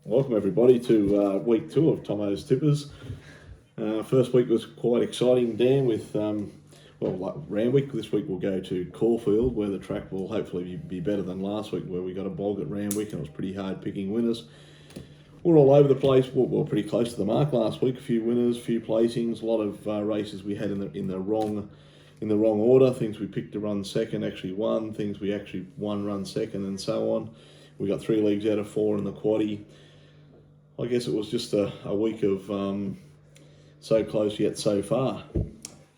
Welcome everybody to week 2 of Tomo's Tippers. First week was quite exciting, Dan, with like Randwick. This week we'll go to Caulfield, where the track will hopefully be better than last week, where we got a bog at Randwick and it was pretty hard picking winners. We're all over the place. We're pretty close to the mark last week. A few winners, a few placings, a lot of races we had in the wrong order. Things we picked to run second actually won. Things we actually won run second, and so on. We got 3 legs out of 4 in the quaddie. I guess it was just a week of so close yet so far.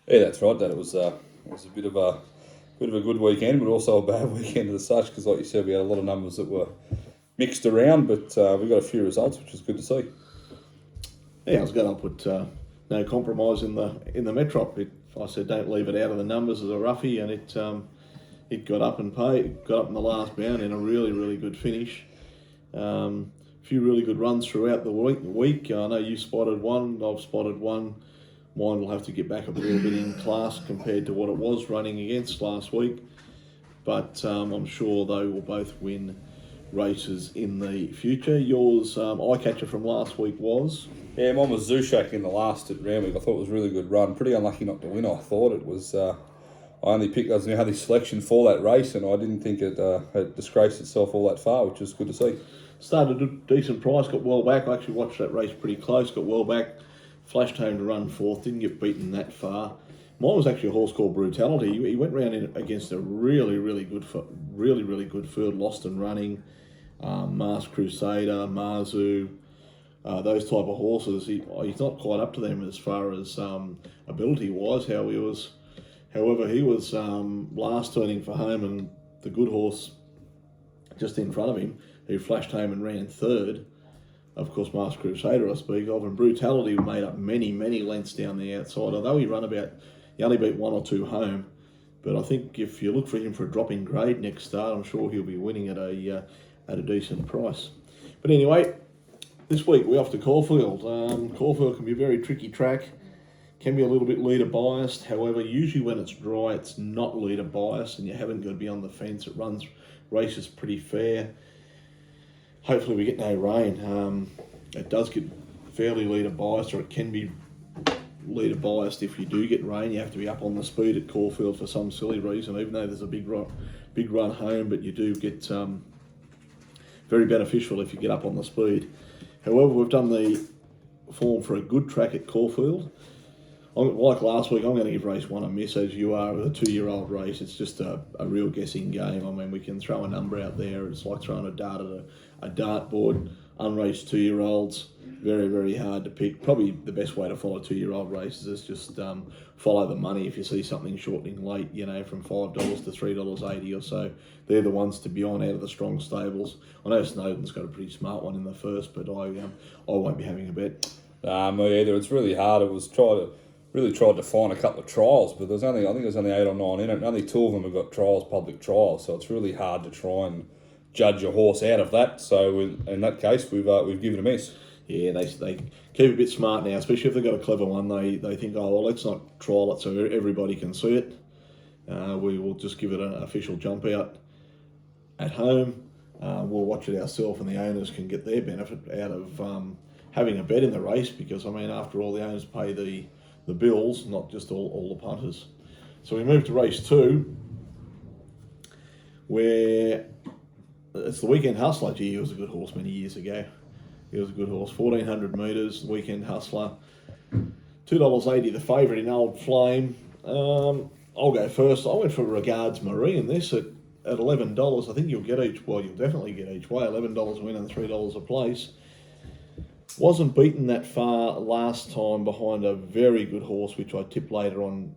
Yeah, that's right. That it was a bit of a good weekend, but also a bad weekend as such. Because, like you said, we had a lot of numbers that were mixed around, but we got a few results, which was good to see. Yeah, I was going to put no compromise in the Metrop. I said don't leave it out of the numbers as a roughie, and it got up and got up in the last bound in a really good finish. A few really good runs throughout the week. I know you spotted one, I've spotted one. Mine will have to get back a little bit in class compared to what it was running against last week. But I'm sure they will both win races in the future. Yours, eye catcher from last week was? Yeah, mine was Zushak in the last at Randwick. I thought it was a really good run. Pretty unlucky not to win, I thought. It was... I only picked us had the selection for that race, and I didn't think it had disgraced itself all that far, which is good to see. Started a decent price, got well back. I actually watched that race pretty close, got well back, flashed home to run fourth, didn't get beaten that far. Mine was actually a horse called Brutality. He went round against a really good field, Lost and Running, Masked Crusader, Marzu, those type of horses. He's not quite up to them as far as ability-wise, However, he was last turning for home, and the good horse just in front of him, who flashed home and ran third, of course, Masked Crusader I speak of, and Brutality made up many lengths down the outside. Although he only beat 1 or 2 home, but I think if you look for him for a drop in grade next start, I'm sure he'll be winning at a decent price. But anyway, this week we're off to Caulfield. Caulfield can be a very tricky track. Can be a little bit leader biased. However, usually when it's dry, it's not leader biased, and you haven't got to be on the fence. It runs races pretty fair. Hopefully we get no rain. It does get fairly leader biased, or it can be leader biased if you do get rain. You have to be up on the speed at Caulfield for some silly reason, even though there's a big run home, but you do get very beneficial if you get up on the speed. However, we've done the form for a good track at Caulfield. Like last week, I'm going to give race 1 a miss, as you are with a 2-year-old race. It's just a real guessing game. I mean, we can throw a number out there. It's like throwing a dart at a dartboard. Unraced 2-year-olds, very hard to pick. Probably the best way to follow 2-year-old races is just follow the money. If you see something shortening late, from $5 to $3.80 or so, they're the ones to be on out of the strong stables. I know Snowden's got a pretty smart one in the first, but I won't be having a bet. Me either. It's really hard. It was tried to find a couple of trials, but I think there's only 8 or 9 in it, and only 2 of them have got public trials, so it's really hard to try and judge a horse out of that. So in that case, we've given a miss. Yeah, they keep a bit smart now, especially if they've got a clever one. They think, oh, well, let's not trial it so everybody can see it. We will just give it an official jump out at home. We'll watch it ourselves, and the owners can get their benefit out of having a bet in the race, because, I mean, after all, the owners pay the bills, not just all the punters. So we move to race 2, where it's the Weekend Hustler. Gee, he was a good horse many years ago. He was a good horse. 1,400 metres, Weekend Hustler. $2.80 the favourite in Old Flame. I'll go first. I went for Regards Marie in this at $11. I think you'll definitely get each way. $11 a win and $3 a place. Wasn't beaten that far last time behind a very good horse, which I tipped later on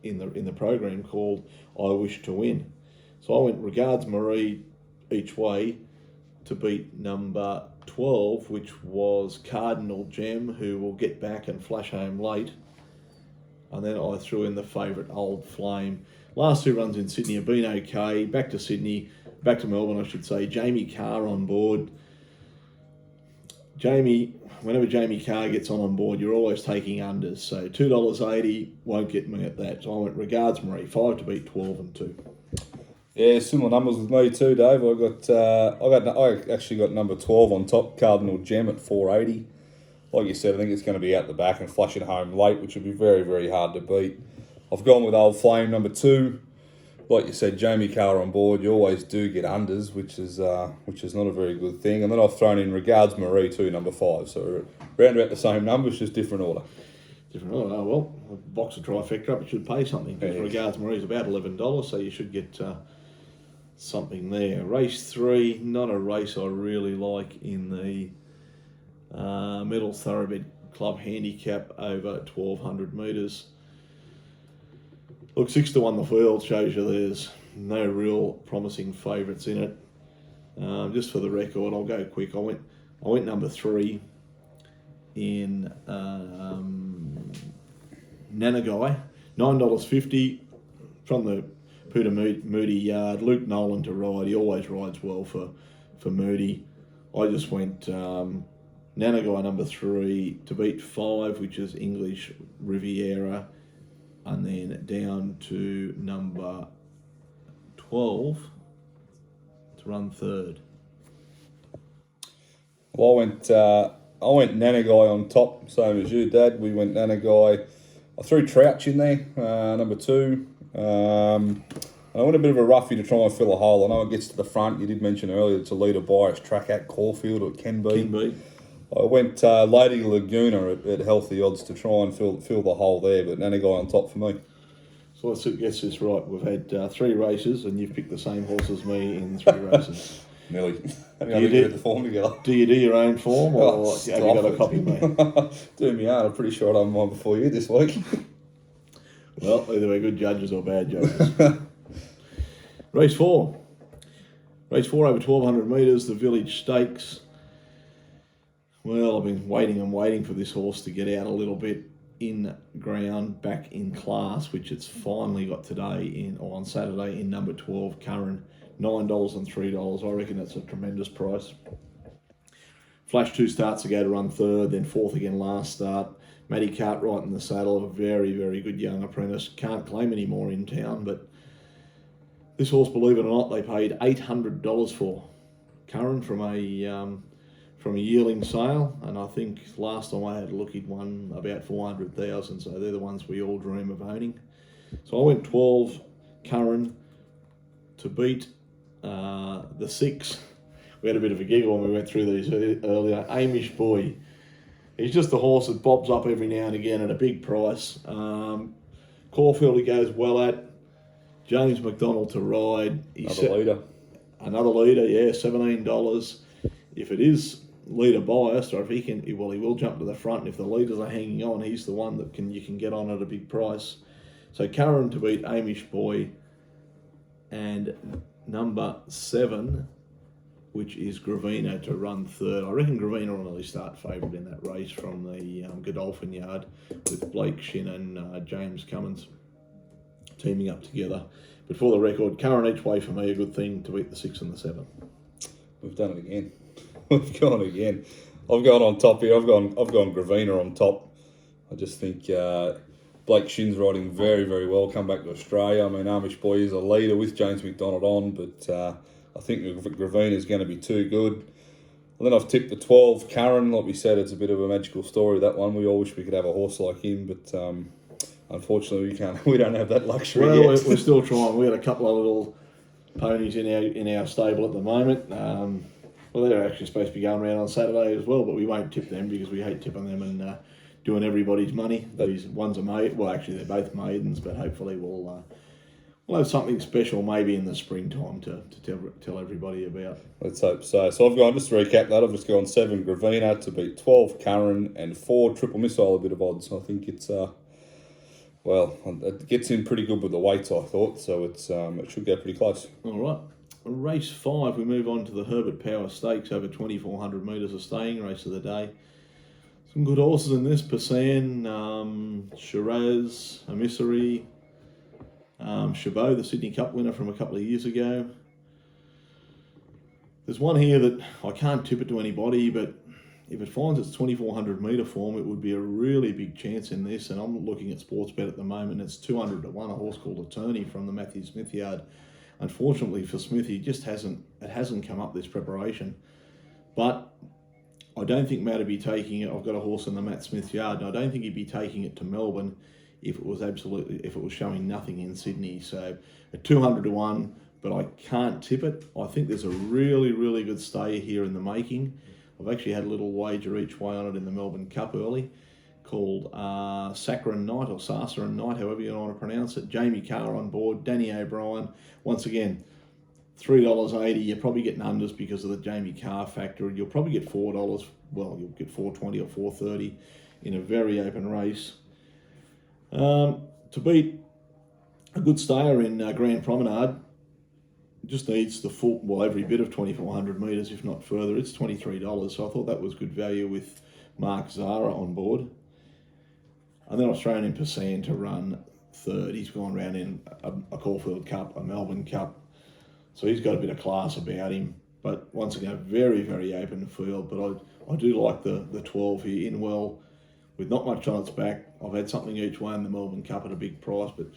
in the program, called I Wish to Win. So I went Regards Marie each way to beat number 12, which was Cardinal Gem, who will get back and flash home late. And then I threw in the favourite Old Flame. Last 2 runs in Sydney have been okay. Back to Melbourne, I should say. Jamie Carr on board. Whenever Jamie Carr gets on board, you're always taking unders. So $2.80 won't get me at that. So I went Regards Marie, 5 to beat 12 and 2. Yeah, similar numbers with me too, Dave. I actually got number 12 on top, Cardinal Gem at 480. Like you said, I think it's going to be out the back and flushing home late, which would be very, very hard to beat. I've gone with Old Flame number 2. Like you said, Jamie Carr on board. You always do get unders, which is not a very good thing. And then I've thrown in Regards Marie too, number 5. So we're around about the same numbers, just different order. Different order. Oh, well, a box of trifecta up, it should pay something. Because Regards Marie's about $11, so you should get something there. Race 3, not a race I really like in the Middle Thoroughbred Club handicap over 1,200 metres. Look, 6 to 1 the field shows you there's no real promising favourites in it. Just for the record, I'll go quick. I went number 3 in Nanagai, $9.50 from the Peter Moody yard. Luke Nolan to ride. He always rides well for Moody. I just went Nanagai number 3 to beat 5, which is English Riviera, and then down to number 12 to run third. Well, I went Nanagai on top, same as you, Dad. We went Nanagai. I threw Trouch in there, number 2. And I went a bit of a roughie to try and fill a hole. I know it gets to the front. You did mention earlier it's a leader bias track at Caulfield, or it can be. Can be. I went Lady Laguna at healthy odds to try and fill the hole there, but Nanagai on top for me. So let's get this right. We've had 3 races, and you've picked the same horse as me in 3 races. Nearly. I think I put the form together. Do you do your own form, or have you got a copy, mate? Do me out. I'm pretty sure I done mine before you this week. Well, either we're good judges or bad judges. Race 4. Race 4 over 1,200 metres, the Village Stakes. Well, I've been waiting for this horse to get out a little bit in ground, back in class, which it's finally got today on Saturday in number 12, Curran. $9 and $3. I reckon that's a tremendous price. Flash 2 starts ago to run third, then fourth again last start. Matty Cartwright in the saddle, a very, very good young apprentice. Can't claim any more in town, but this horse, believe it or not, they paid $800 for. Curran from a yearling sale, and I think last time I had a look, he'd won about 400,000. So they're the ones we all dream of owning. So I went 12 Curran to beat the 6. We had a bit of a giggle when we went through these earlier. Amish Boy. He's just a horse that bobs up every now and again at a big price. Caulfield he goes well at. James McDonald to ride. Another leader, yeah, $17. If it is leader biased, or if he can, well, he will jump to the front. And if the leaders are hanging on, he's the one that you can get on at a big price. So Curran to beat Amish Boy, and number 7, which is Gravino to run third. I reckon Gravino will only start favourite in that race from the Godolphin yard, with Blake Shin and James Cummins teaming up together. But for the record, Curran each way for me, a good thing to beat the 6 and the 7. We've done it again. We've gone again. I've gone on top here. I've gone Gravina on top. I just think Blake Shin's riding very, very well. Come back to Australia. I mean, Amish Boy is a leader with James McDonald on, but I think Gravina is going to be too good. And then I've tipped the 12 Curran. Like we said, it's a bit of a magical story, that one. We all wish we could have a horse like him, but unfortunately we can't. We don't have that luxury yet. Well, we're still trying. We had a couple of little ponies in our stable at the moment. Well, they're actually supposed to be going around on Saturday as well, but we won't tip them because we hate tipping them and doing everybody's money. These ones are made. Well, actually, they're both maidens, but hopefully we'll have something special maybe in the springtime to tell everybody about. Let's hope so. So I've gone, just to recap that, I've just gone 7 Gravina to beat 12 Curran and 4 Triple Missile, a bit of odds. I think it's well, it gets in pretty good with the weights, I thought, so it should go pretty close. All right. Race 5, we move on to the Herbert Power Stakes over 2,400 metres, a staying race of the day. Some good horses in this: Pasan, Shiraz, Emissary, Chabot, the Sydney Cup winner from a couple of years ago. There's one here that I can't tip it to anybody, but if it finds its 2,400 metre form, it would be a really big chance in this. And I'm looking at Sportsbet at the moment. It's 200 to 1, a horse called Attorney from the Matthew Smith yard. unfortunately for Smith, it hasn't come up this preparation. But I don't think Matt would be taking it. I've got a horse in the Matt Smith yard, and I don't think he'd be taking it to Melbourne if it was showing nothing in Sydney. So at 200 to 1, but I can't tip it. I think there's a really, really good stay here in the making. I've actually had a little wager each way on it in the Melbourne Cup early, called Saccharin Knight or Sarsarin Knight, however you want to pronounce it. Jamie Carr on board, Danny O'Brien. Once again, $3.80. You're probably getting unders because of the Jamie Carr factor. You'll probably get $4. Well, you'll get $4.20 or $4.30 in a very open race. To beat a good stayer in Grand Promenade, just needs the full, well, every bit of 2,400 metres, if not further. It's $23, so I thought that was good value with Mark Zara on board. And then I was thrown in Persan to run third. He's gone round in a Caulfield Cup, a Melbourne Cup, so he's got a bit of class about him. But once again, very, very open field. But I do like the 12 here in well, with not much on its back. I've had something each way in the Melbourne Cup at a big price, but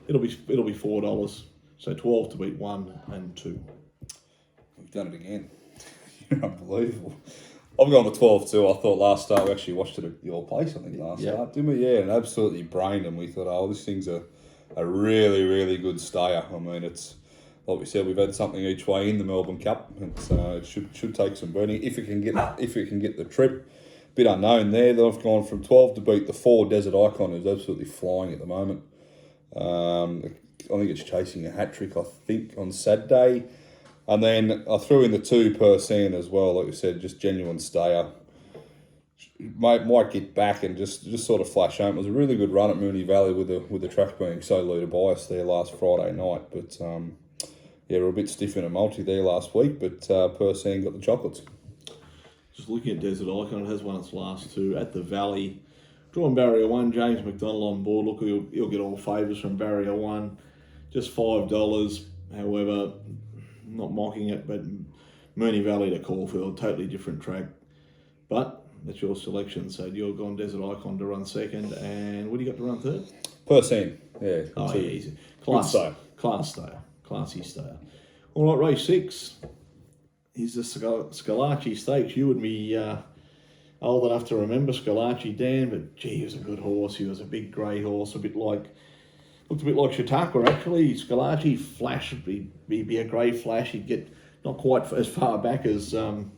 it'll be $4. So 12 to beat 1 and 2. We've done it again. You're unbelievable. I've gone to 12 too. I thought last start we actually watched it at your place, I think, last start, didn't we? Yeah, and absolutely brained them. We thought, oh, this thing's a really, really good stayer. I mean, it's like we said, we've had something each way in the Melbourne Cup. It should take some burning if it can get the trip. Bit unknown there. Then I've gone from 12 to beat the 4 Desert Icon, who's absolutely flying at the moment. I think it's chasing a hat trick, I think, on Saturday. And then I threw in the 2 Persan as well, like you said, just genuine stayer. Might get back and just sort of flash home. It was a really good run at Moonee Valley with the track being so leader biased there last Friday night. But we're a bit stiff in a multi there last week, but Persan got the chocolates. Just looking at Desert Icon, it has won its last 2 at the Valley. Drawing barrier 1, James McDonald on board. Look, he'll get all favours from barrier 1. Just $5. However, not mocking it, but Moonee Valley to Caulfield, totally different track. But that's your selection. So you're gone Desert Icon to run second, and what do you got to run third? Persan, yeah. Oh, yeah, easy. Classy stayer. All right, race 6 is the Scalacci Stakes. You would be old enough to remember Scalacci, Dan, but gee, he was a good horse. He was a big grey horse, looked a bit like Chautauqua, actually. Scalacci flash, he'd be a grey flash. He'd get not quite as far back as the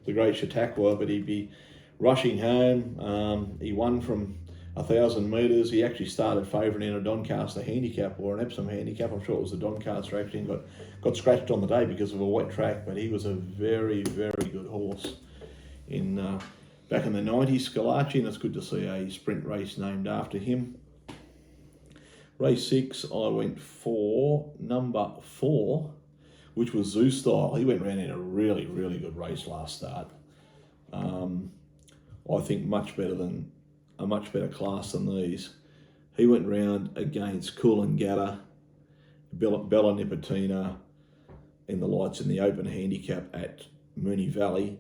great Chautauqua, but he'd be rushing home. He won from 1,000 metres. He actually started favouring in a Doncaster handicap or an Epsom handicap. I'm sure it was the Doncaster actually, and got scratched on the day because of a wet track, but he was a very, very good horse in back in the 90s, Scalacci, and it's good to see a sprint race named after him. Race 6, I went for number 4, which was Zoo Style. He went round in a really, really good race last start. I think a much better class than these. He went round against Coolangatta, Bella Nipotina in the lights in the open handicap at Moonee Valley.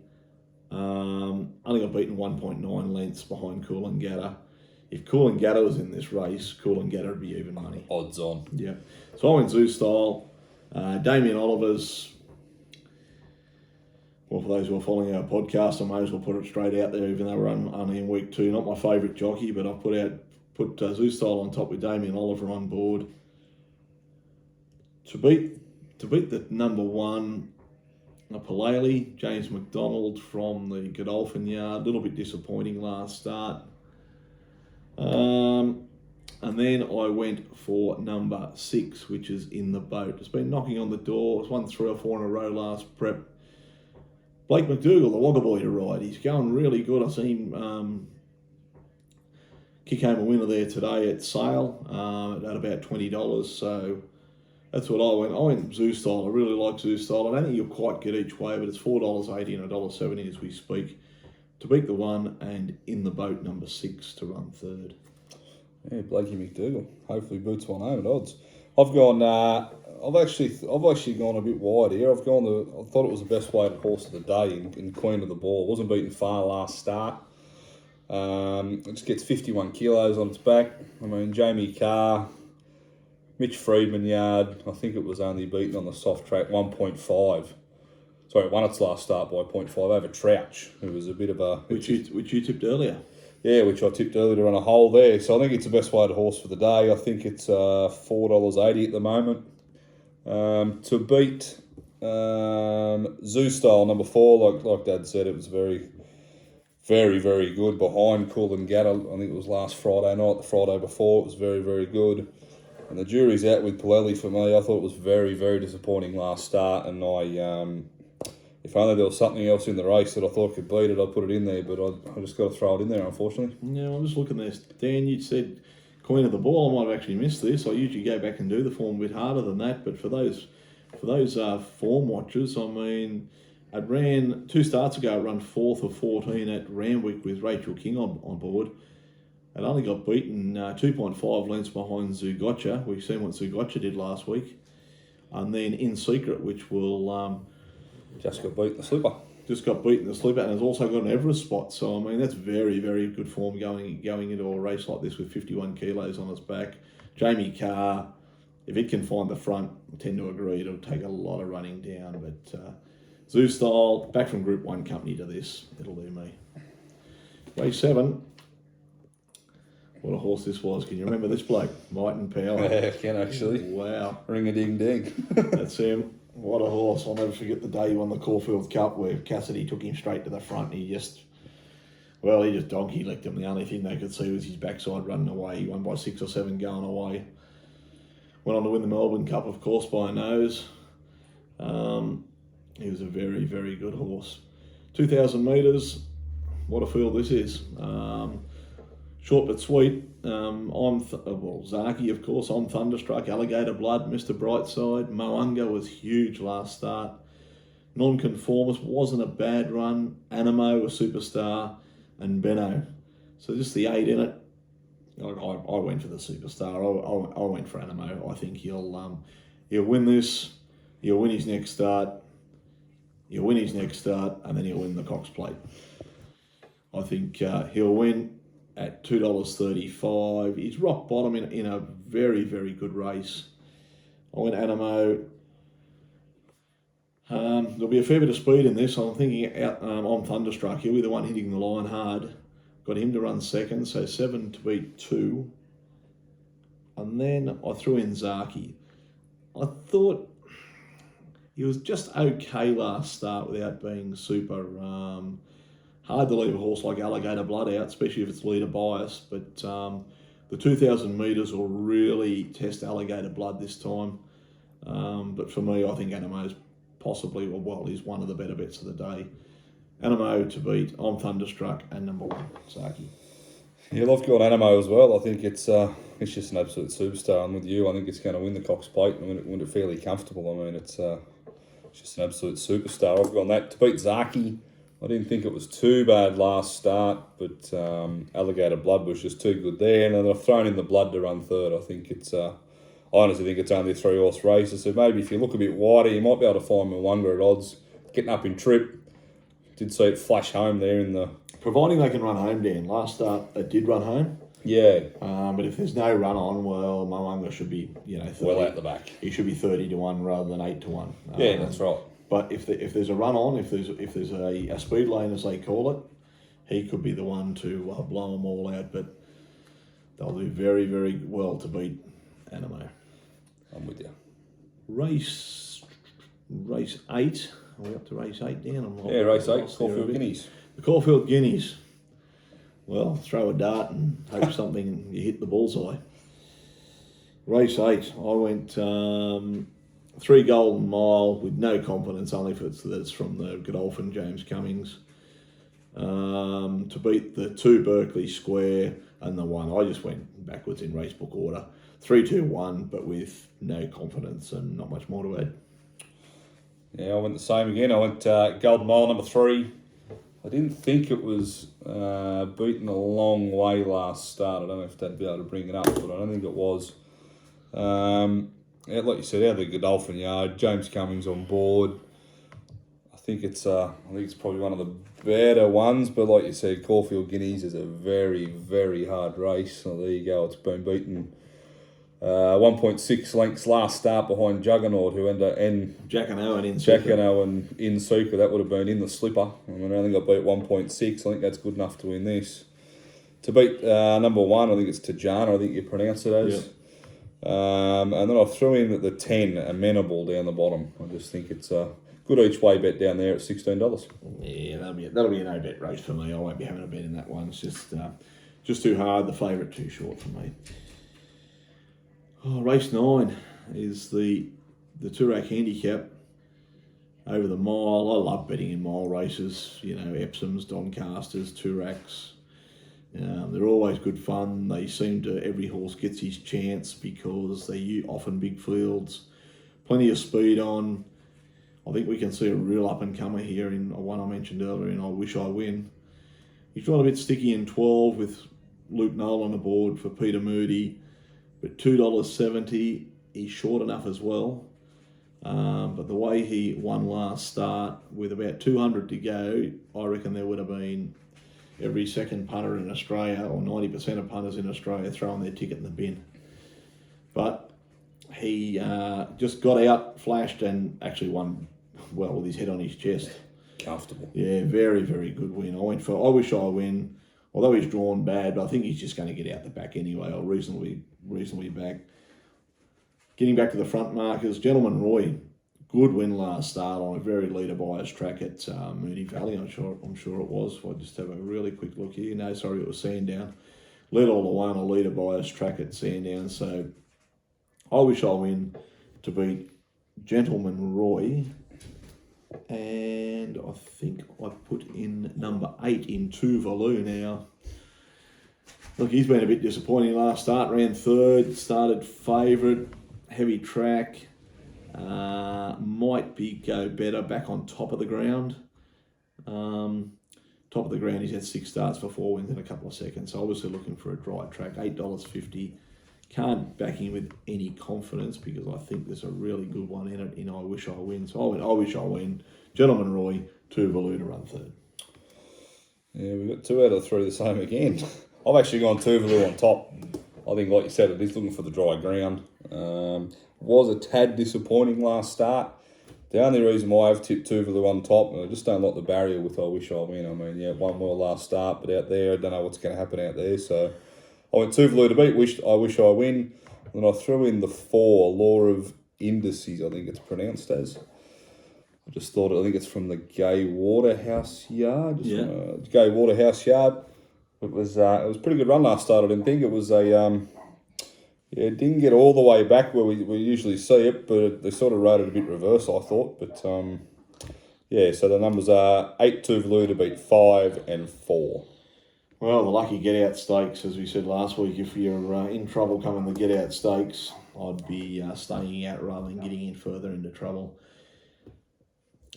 Only got beaten 1.9 lengths behind Coolangatta. If Coolangatta was in this race, Coolangatta would be even money. Odds on. Yeah. So I went Zoo Style. Damien Oliver's, well, for those who are following our podcast, I may as well put it straight out there, even though we're only in week 2. Not my favourite jockey, but I've put Zoo Style on top with Damien Oliver on board. To beat the number 1, Palele, James McDonald from the Godolphin yard. A little bit disappointing last start. And then I went for number 6, which is In the Boat. It's been knocking on the door. It's won 3 or 4 in a row last prep. Blake McDougall, the Wagga boy to ride. He's going really good. I've seen him kick home a winner there today at sale at about $20. So that's what I went. I went Zoo Style. I really like Zoo Style. I don't think you'll quite get each way, but it's $4.80 and $1.70 as we speak to beat the 1, and In the Boat number 6 to run third. Yeah, Blakey McDougall. Hopefully boots one home at odds. I've gone. I've actually gone a bit wide here. I thought it was the best weighted horse of the day in Queen of the Ball. It wasn't beaten far last start. It just gets 51 kilos on its back. I mean, Jamie Carr Mitch Friedman yard, I think it was only beaten on the soft track 1.5. Sorry, it won its last start by 0.5 over Trouch, who was a bit of a... Which you tipped earlier. Yeah, which I tipped earlier to run a hole there. So I think it's the best weighted horse for the day. I think it's $4.80 at the moment. To beat Zoo Style, number 4, like Dad said, it was very, very, very good behind Cool and Gatter. I think it was last Friday night, the Friday before. It was very, very good. And the jury's out with Pilelli for me. I thought it was very, very disappointing last start, and if only there was something else in the race that I thought could beat it, I'd put it in there, but I just got to throw it in there, unfortunately. Yeah, I'm just looking there. Dan, you said Queen of the Ball. I might have actually missed this. I usually go back and do the form a bit harder than that, but for those form watchers, I mean, it ran 2 starts ago. It ran 4th of 14 at Randwick with Rachel King on board. It only got beaten 2.5 lengths behind Zugotcha. We've seen what Zugotcha did last week. And then In Secret, which will... just got beaten the slipper. Just got beaten the slipper, and has also got an Everest spot. So, I mean, that's very, very good form going into a race like this with 51 kilos on its back. Jamie Carr, if it can find the front, I tend to agree, it'll take a lot of running down. But Zoo Style, back from Group 1 company to this. It'll do me. Race 7. What a horse this was. Can you remember this bloke? Might and Power. Yeah, I can actually. Wow. Ring-a-ding-ding. That's him. What a horse. I'll never forget the day he won the Caulfield Cup where Cassidy took him straight to the front. He just donkey licked him. The only thing they could see was his backside running away. He won by 6 or 7 going away. Went on to win the Melbourne Cup, of course, by a nose. He was a very, very good horse. 2,000 metres. What a field this is. Short but sweet. Zaki, of course. I'm Thunderstruck. Alligator Blood. Mr. Brightside. Moanga was huge last start. Nonconformist wasn't a bad run. Animo, a superstar. And Benno. So just the 8 in it. I went for the superstar. I went for Animo. I think he'll win this. He'll win his next start. He'll win his next start. And then he'll win the Cox Plate. I think he'll win at $2.35. He's rock bottom in a very, very good race. I went Animo. There'll be a fair bit of speed in this. I'm thinking I'm Thunderstruck. He'll be the one hitting the line hard. Got him to run second, so 7 to beat 2. And then I threw in Zaki. I thought he was just okay last start without being super... hard to leave a horse like Alligator Blood out, especially if it's leader bias. But the 2,000 metres will really test Alligator Blood this time. But for me, I think Animo's possibly, he's one of the better bets of the day. Animo to beat, I'm Thunderstruck, and number 1, Saki. Yeah, I've got Animo as well. I think it's just an absolute superstar. And with you, I think it's going to win the Cox Plate and win it fairly comfortable. I mean, it's just an absolute superstar. I've gone that to beat Zaki. I didn't think it was too bad last start, but Alligator Blood was just too good there. And then I've thrown in the Blood to run third. I think I honestly think it's only a 3-horse race. So maybe if you look a bit wider, you might be able to find Mwanga at odds. Getting up in trip. Did see it flash home there in the... Providing they can run home, Dan. Last start, it did run home. Yeah. But if there's no run on, well, Mwanga should be, 30. Well out the back. He should be 30 to 1 rather than 8 to 1. Yeah, that's right. But if there's a run on, if there's a speed lane as they call it, he could be the one to blow them all out. But they'll do very, very well to beat Animo. I'm with you. Race 8. Are we up to race 8 down? Yeah, race 8. Caulfield Guineas. The Caulfield Guineas. Well, throw a dart and hope something you hit the bullseye. Race 8. I went 3 Golden Mile with no confidence, only if that's from the Godolphin James Cummings. To beat the 2 Berkeley Square and the 1. I just went backwards in racebook order. 3, 2, 1, but with no confidence and not much more to add. Yeah, I went the same again. I went Golden Mile number 3. I didn't think it was beaten a long way last start. I don't know if they'd be able to bring it up, but I don't think it was. Yeah, like you said, out of the Godolphin yard, James Cummings on board. I think it's probably one of the better ones, but like you said, Caulfield Guineas is a very, very hard race. So there you go. It's been beaten 1.6 lengths last start behind Juggernaut, who Jack and Owen in Jack super. and Owen in super. That would have been in the slipper. I mean, I think I beat 1.6. I think that's good enough to win this. To beat number 1, I think it's Tajana. I think you pronounce it as. And then I threw in the 10, Amenable, down the bottom. I just think it's a good each way bet down there at $16. Yeah, that'll be a no bet race for me. I won't be having a bet in that one. It's just too hard. The favourite too short for me. Oh, race 9 is the Toorak handicap over the mile. I love betting in mile races. You know, Epsoms, Doncasters, Tooraks. They're always good fun. They seem to, every horse gets his chance because they're often big fields. Plenty of speed on. I think we can see a real up-and-comer here in one I mentioned earlier in I Wish I Win. He's drawn a bit sticky in 12 with Luke Nolan aboard for Peter Moody, but $2.70, he's short enough as well. But the way he won last start with about 200 to go, I reckon there would have been every second punter in Australia, or 90% of punters in Australia, throwing their ticket in the bin. But he just got out, flashed, and actually won well with his head on his chest. Comfortable. Yeah, very, very good win. I went for I Wish I Win, although he's drawn bad, but I think he's just going to get out the back anyway, or reasonably back. Getting back to the front markers, Gentleman Roy, good win last start on a very leader biased track at Moonee Valley. I'm sure it was. If I just have a really quick look here. No, sorry, it was Sandown. Led all the way on a leader biased track at Sandown. So I Wish I Win to beat Gentleman Roy. And I think I put in number 8 in Tuvalu now. Look, he's been a bit disappointing last start. Ran third, started favourite, heavy track. Might go better back on top of the ground. Top of the ground, he's had 6 starts for 4 wins in a couple of seconds. So obviously looking for a dry track. $8.50. Can't back him with any confidence because I think there's a really good one in it in I Wish I Win. So I went I Wish I Win. Gentleman Roy, Tuvalu to run third. Yeah, we've got 2 out of 3 the same again. I've actually gone Tuvalu on top. I think, like you said, it is looking for the dry ground. Was a tad disappointing last start. The only reason why I've tipped Tuvalu on top, and I just don't like the barrier with I Wish I Win. I mean, yeah, won well last start, but out there, I don't know what's going to happen out there. So I went Tuvalu to beat I Wish I Win. And then I threw in the 4, Law of Indices, I think it's pronounced as. I think it's from the Gay Waterhouse Yard. Gay Waterhouse Yard. It was a pretty good run last start. I didn't think it was it didn't get all the way back where we usually see it, but they sort of rode it a bit reverse, I thought. But so the numbers are 8 Tuvalu to beat 5 and 4. Well, the lucky get-out stakes, as we said last week, if you're in trouble coming the get-out stakes, I'd be staying out rather than getting in further into trouble.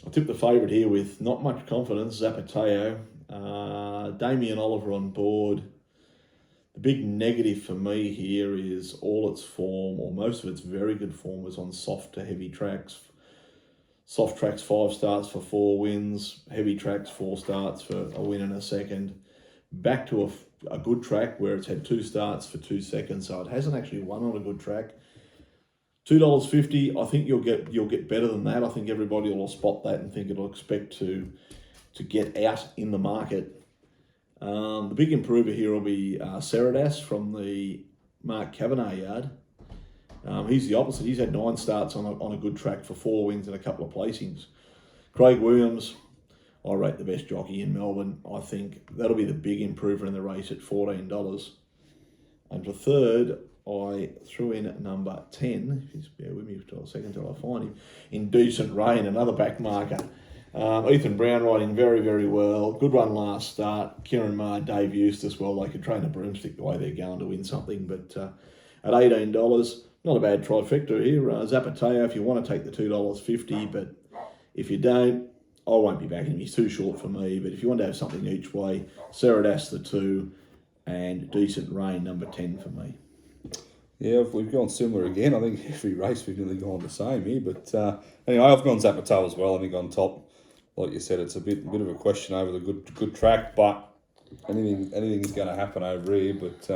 I tipped the favourite here with not much confidence, Zapateo. Damien Oliver on board. The big negative for me here is all its form, or most of its very good form, was on soft to heavy tracks. Soft tracks, 5 starts for 4 wins. Heavy tracks, 4 starts for a win and a second. Back to a good track where it's had 2 starts for 2 seconds, so it hasn't actually won on a good track. $2.50. I think you'll get better than that. I think everybody will spot that and think it'll expect to get out in the market. The big improver here will be Ceradas from the Mark Kavanagh yard. He's the opposite. He's had 9 starts on a good track for 4 wins and a couple of placings. Craig Williams, I rate the best jockey in Melbourne. I think that'll be the big improver in the race at $14. And for third, I threw in number 10, just bear with me for a second until I find him, in Decent Rain, another back marker. Ethan Brown riding very, very well. Good run last start. Kieran Maher, Dave Eustace, well, they could train a broomstick the way they're going to win something. But at $18, not a bad trifecta here. Zapateo, if you want to take the $2.50, but if you don't, I won't be backing him. He's too short for me. But if you want to have something each way, Ceradas the 2 and Decent Rain number 10 for me. Yeah, we've gone similar again. I think every race we've nearly gone the same here. But anyway, I've gone Zapateo as well. I think on top, like you said, it's a bit of a question over the good track, but anything's going to happen over here. But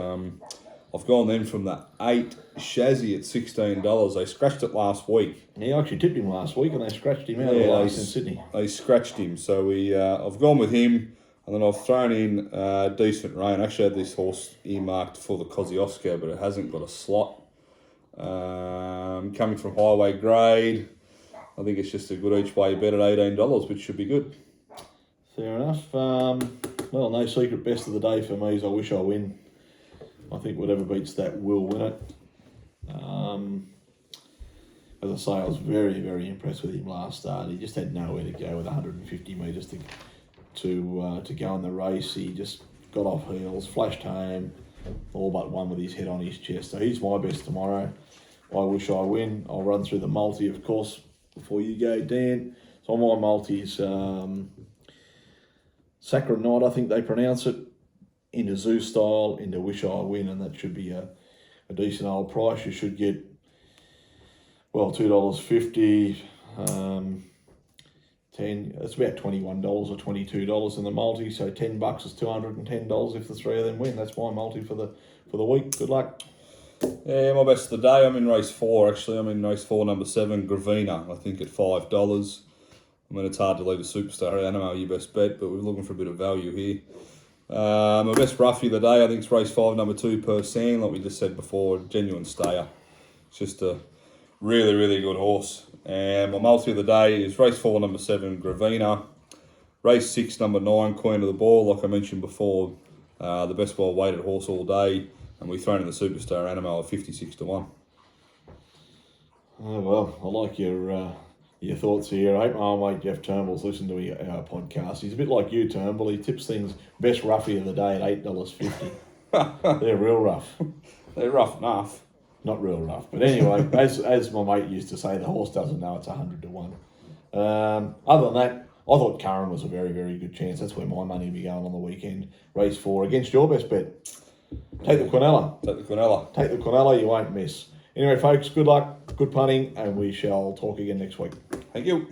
I've gone then from the 8 Shazzy at $16. They scratched it last week. Yeah, I actually tipped him last week and they scratched him out of the race in Sydney. They scratched him, so I've gone with him, and then I've thrown in Decent Rain. I actually had this horse earmarked for the Kosciuszko, but it hasn't got a slot. Coming from highway grade, I think it's just a good each way bet at $18, which should be good. Fair enough. Well, no secret best of the day for me is I Wish I Win. I think whatever beats that will win it. As I say, I was very, very impressed with him last start. He just had nowhere to go with 150 metres to go in the race. He just got off heels, flashed home, all but one with his head on his chest. So he's my best tomorrow. I Wish I Win. I'll run through the multi, of course, before you go, Dan. So my multis, Sacred Night, I think they pronounce it, into Zoo Style, into Wish I Win, and that should be a decent old price. You should get, well, $2.50, 10. It's about $21 or $22 in the multi. So $10 is $210 if the three of them win. That's my multi for the week. Good luck. Yeah, my best of the day. I'm in race 4 actually. I'm in race 4, number 7, Gravina. I think at $5. I mean, it's hard to leave a superstar animal your best bet, but we're looking for a bit of value here. My best roughie of the day, I think, is race 5, number 2, Persan, like we just said before, genuine stayer. It's just a really, really good horse. And my multi of the day is race 4, number 7, Gravina. Race 6, number 9, Queen of the Ball, like I mentioned before, the best well-weighted horse all day, and we've thrown in the superstar animal at 56 to 1. Oh, well, I like your thoughts here. I hope my mate Jeff Turnbull's listened to our podcast. He's a bit like you, Turnbull. He tips things best roughie of the day at $8.50. They're real rough. They're rough enough. Not real rough. But anyway, as my mate used to say, the horse doesn't know it's 100 to 1. Other than that, I thought Curran was a very, very good chance. That's where my money will be going on the weekend. Race 4 against your best bet. Take the Quinella. Take the Quinella. Take the Quinella, you won't miss. Anyway, folks, good luck, good punting, and we shall talk again next week. Thank you.